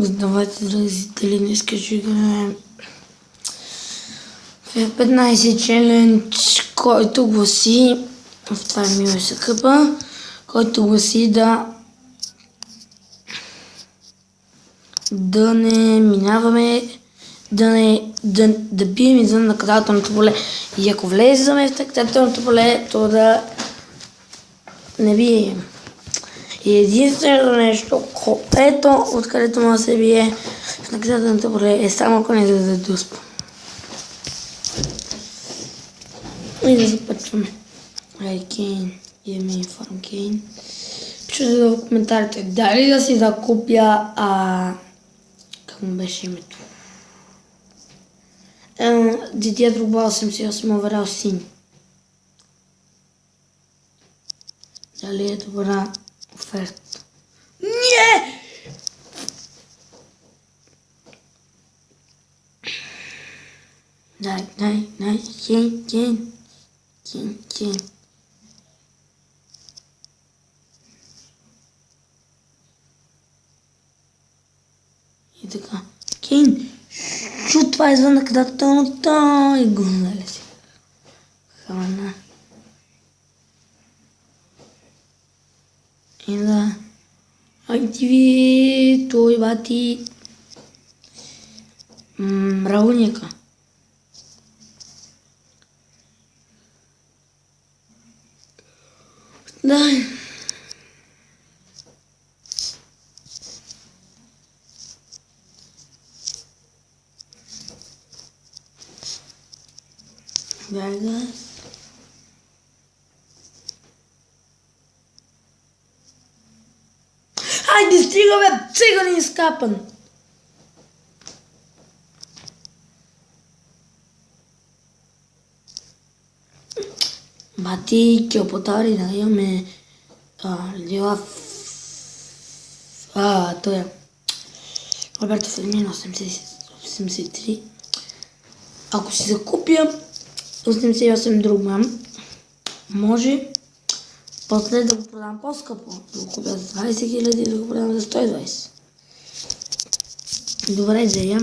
Здравейте, драги зрители, днес ще играем в 15 челендж, който гласи, това е Мила Съкъпа, който гласи да не минаваме, да бием извън наказателното поле. И ако влеземе в наказателното поле, то да не бием. И единственото нещо, ето откъдето може да се бие в наказателното поле, е само ако не да дуспа. И да започваме. Ай, Кейн, имаме информ Кейн. Пишете в коментарите, дали да си закупя, как му беше името? GTA Drogba 88 оверал син. Дали е добра оферта? Не! Дай, Кейн. И така. Кейн, шут, това е извън наказателното и го нали си. Хана. И да. Айди той бати. Мравуника. Дай. Гайга. Хайде, стигаме, цигани изкапан. Бати, киопотари, да имаме Лила той е Роберто Фермино 83. Ако си закупя 88 Drogba, може после да го продам по-скъпо. Да го купя за 20 000 и да го продам за 120. Добра идея,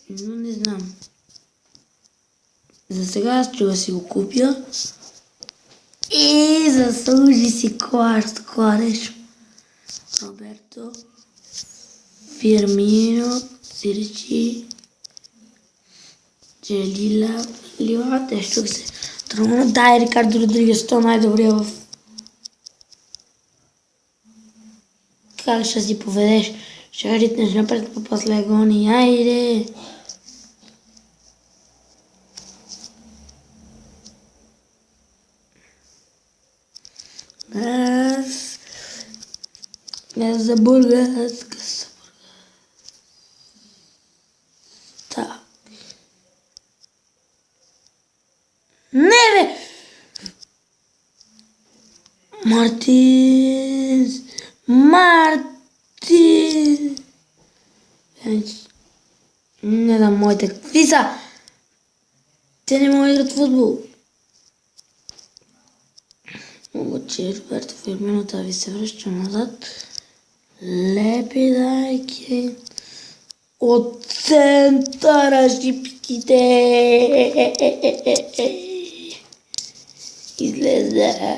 но не знам. За сега аз ще си го купя и заслужи си кореш. Роберто Фирмино, Сиричи, Джелила, Лила, тещо се тръгна. Дай, Рикардо Родригес, то най-добрия в... Как ще си поведеш? Ще ритнеш напред по после гони, айде! Газ за Бургас. Так. Не бе! Мартинс! Не знам моите какви са! Те не могат да играт футбол. Обаче Роберто Фирмино ви се връща назад. Лепи дайки. От центъра шипките. Излезе.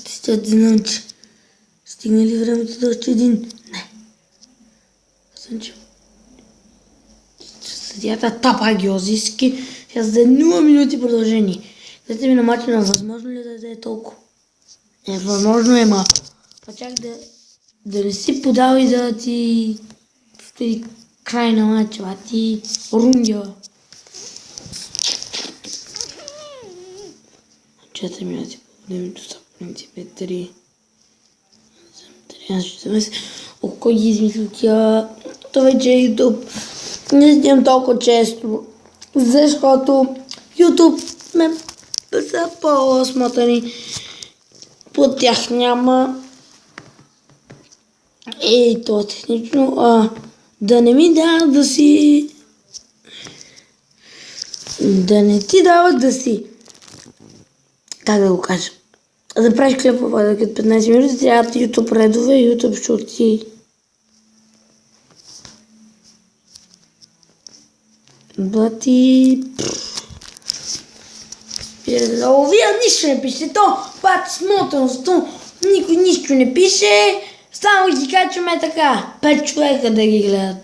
Ще ти научи. Стигна ли времето да още един? Не. Съм чул. Съдията Тапагиозиски. Ще за 0 минути продължение. Дайте ми на матча, възможно ли да даде толкова? Възможно е, ма. Pa чак да не си подал и да ти стои край на матча, а ти рундя. 4 минути по времето са в принцип 3. О, кой ги измислил тя? Това вече е YouTube. Не снимам толкова често, защото YouTube ме са по-смотани. По тях няма. То е технично. Да не ми дава да си... Да не ти дават да си... Как да го кажа? да правиш клипове като 15 минути, трябва да YouTube редове и YouTube шорти. Бати... Вие нищо не пише, то бати смотаност, никой нищо не пише, само ги качваме така, 5 човека да ги гледат.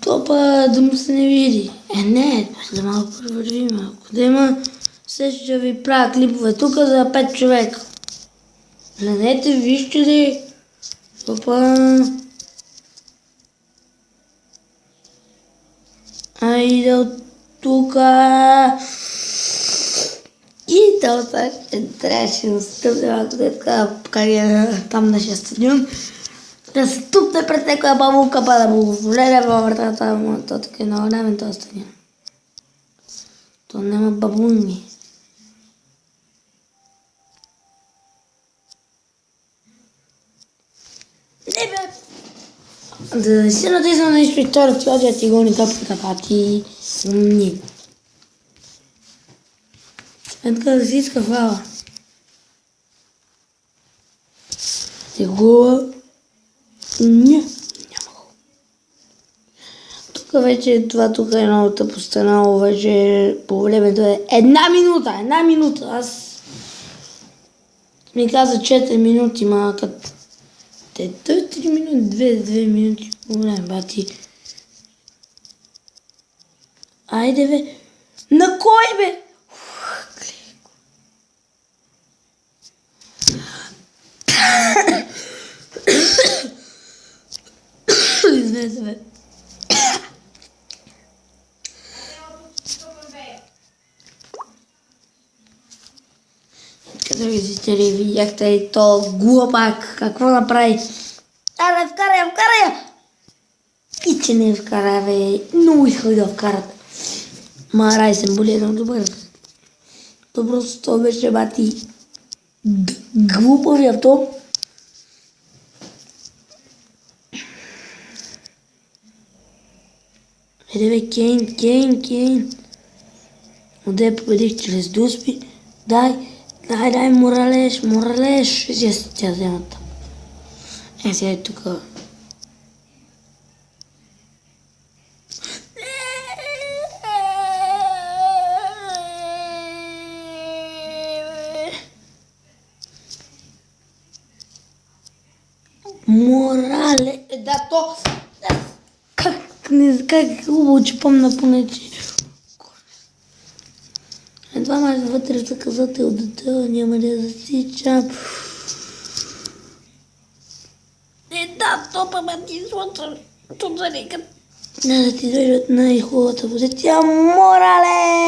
То па да му се не види. Не, да малко провървим, ако да има, все ще ви правя клипове тук за 5 човека. Гледайте, вижте ли. Опа. Айде от тука. И да трябваше да стъпне малко така, покария там нашия стадион. Да се ступне пред някоя бабулка, па да му влезе във вратата, но то така е много време този стадион. То няма бабуни. Не бе! Да не си натисна нещо и втора тиодия ти гони топката, па ти умни. Е така да си иска фала. Ти гула. Няма го. Тук вече това тук е много тъпо станало, вече по времето е една минута. Аз ми каза 4 минути, ма като те 3 минути, 2 минути по време, бати. Айде бе, на кой бе? Извинете бе. Като визители видяхте и то глупак, какво направи? Аре, вкарай я! И че не вкара, бе, много исках да вкарат. Ма Райсен боли едно добър. То просто то беше бати глупави авто. Еде бе, Кейн. Оде победих чрез дуспи. Дай, Моралеш. Тя вземата. Сега е тука. Морале, да то... Как хубаво, че помня поне, че... Едва май вътре в заказател дете, няма да засичам. Да, топа ме ти излъчвам. Тут за никъде. Не да ти дойде от най-хубавата позиция. Моралеш!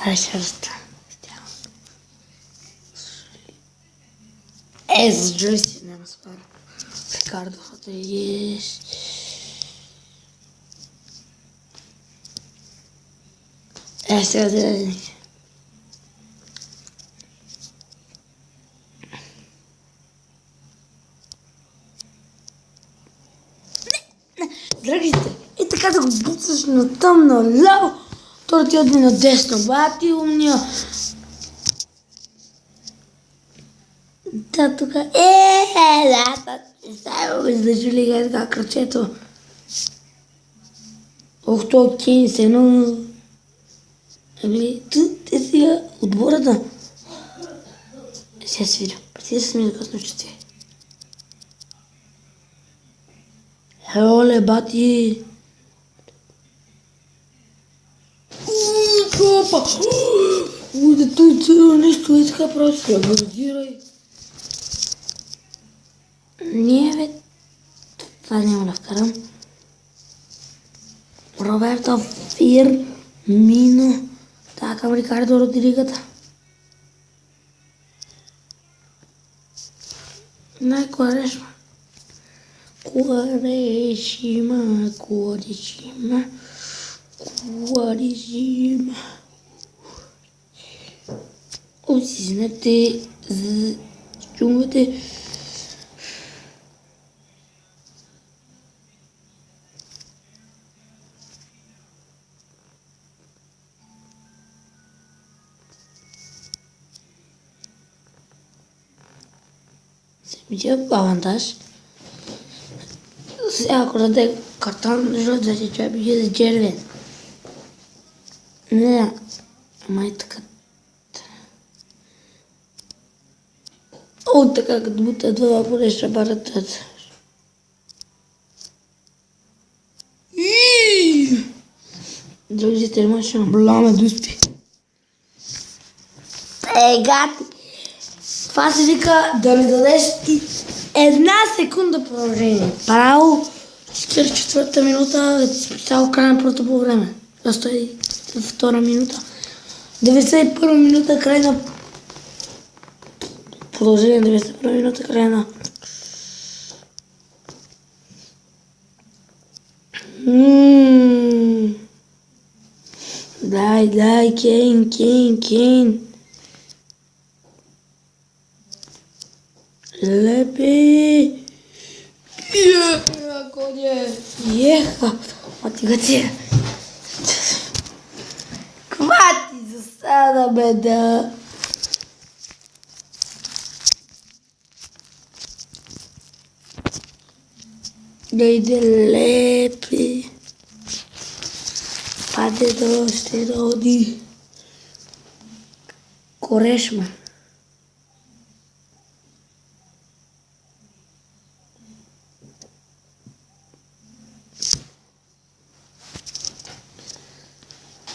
Дай ще ръста. С Джойси няма спара. Рикардо Родригес. Сега да... Дръгите. И така да го буцаш на тъмно ляво. То да ти отне на десно. Бати умния. Да, тук да, сега го издържали е така кръчето. Ох, то Кейн се едно... Ами, те сега отбората. Сега свиря. Преди да се ми да късно чувствие. Оле, бати! Копа! Да той цяло нещо е така просто. Абордирай. Не, бе. Това няма да вкарам. Роберто Фирмино. Така към Рикардо Родригата. Quaresma. Знаете, чувате Ce avantaj. Ако даде картон, защото да се чуя бие за червен. Не, май така. О, така като бута два поле ще баратат. Другите имаше бламе дуспи. Гати! Това се вика да ми дадеш и една секунда продължение. Право 44-та минута, цяло край на първото по време. Просто и втора минута. 91 минута край на продължение, 91 минута край на Дай, Кейн. Лепи. Еха. Мотивация. Хвати засада, бе, да. Дойде Лепи. Паде ще роди. Корешма.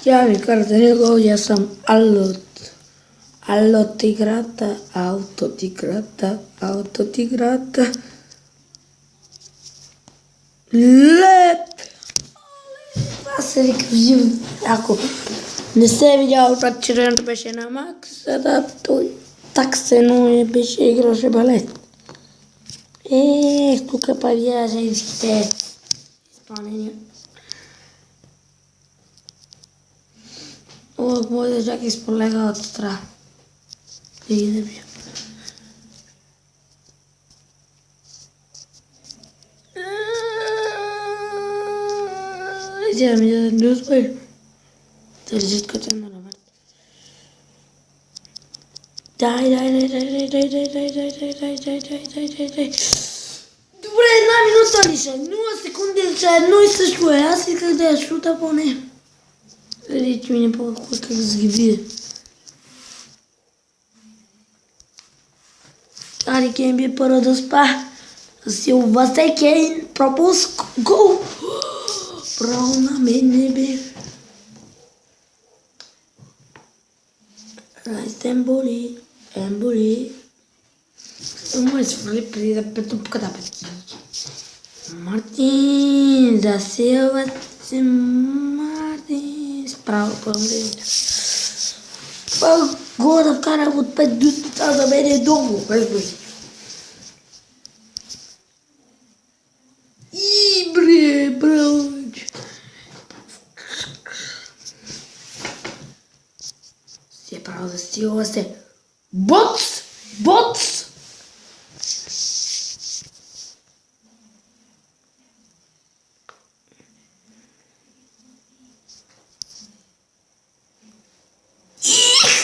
Тя ми кара да не го, аз съм Аутотиграта. Леп! Това се вика в живо. Ако не се е видял, пак червеното беше на Макс, да той так се но беше играше балет. Тук павия женските изпълнения. Мой дъжак изполега от страх. Да ги набия. Сега ми да не успех. Държит като на Роберт. Дай. Добре, една минута ли ще? 0 секунди ще едно и също е. Аз исках да я шута поне. Заради, че ми не по-хубаво как да ги видя. Хари Кейн би първо да спа. Силвастър Кейн пропуск гол. Право на мен не бе. Райс Емболи. Му се свърли преди да петупката пети. Мартин засилва се Мартин. Справо по-мрежа. Горе да вкарам от 5 души, това за мен е долу. Брач. Си е право да стила се. Боц!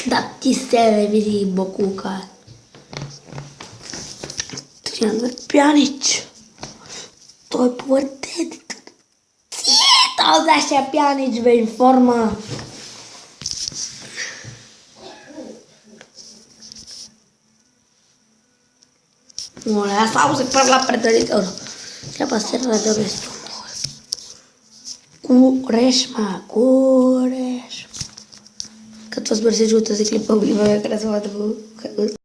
Да ти се не види бокука. Трябва Пянич. Той повъртет. Този нашия Пянич бе в форма. Моля, аз само се пръгла предварително. Трябва се да без това. Корешма. Като възбърси жълта си клипа, обливаме красовата.